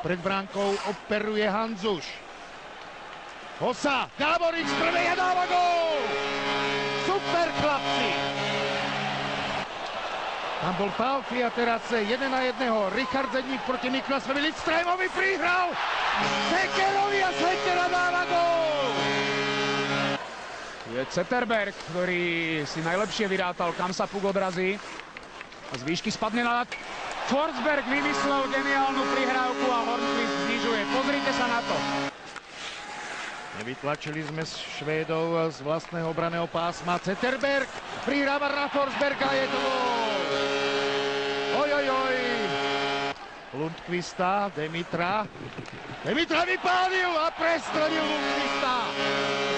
Pred bránkou operuje Hanzuš. Hossa, Gáborík z prvej a dáva gól! Super, chlapci! Tam bol Pálky a teraz 1-1. Richard Zedník proti Niklasovi Lidstrémovi prihral! Sekerovi a Sekera dáva gól! Je Zetterberg, ktorý si najlepšie vyrátal, kam sa puk odrazí. A z výšky spadne na... Forsberg vymyslel geniálnu prihrávku a Hornqvist znižuje. Pozrite sa na to. Nevytlačili sme Švédov z vlastného obraného pásma. Zetterberg prihráva na Forsberga, je to gól! Ojojoj! Lundqvista, Demitra vypálil a prestrelil Lundqvista.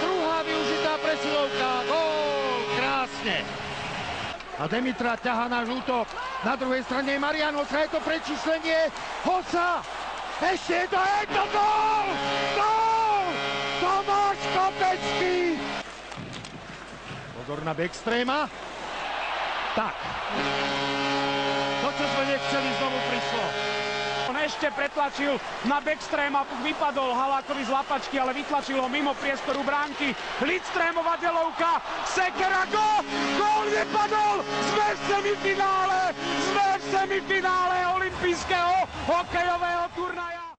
Druhá využitá presilovka, gól! Krásne! A Demitra ťahá náš útok. Na druhej strane je Marian Hossa, je to prečíslenie. Hossa! Ešte je to gól! Gól! Tomáš Kopecký! Pozor na Bäckströma. Tak. To, čo sme nechceli, znovu prišlo. On ešte pretlačil na Bäckströma, puk vypadol Halákovi z lapačky, ale vytlačil ho mimo priestoru bránky. Lidstrémová delovka, Sekera, gól! Gól nepadol! Sme v semifinále olympijského hokejového turnaja!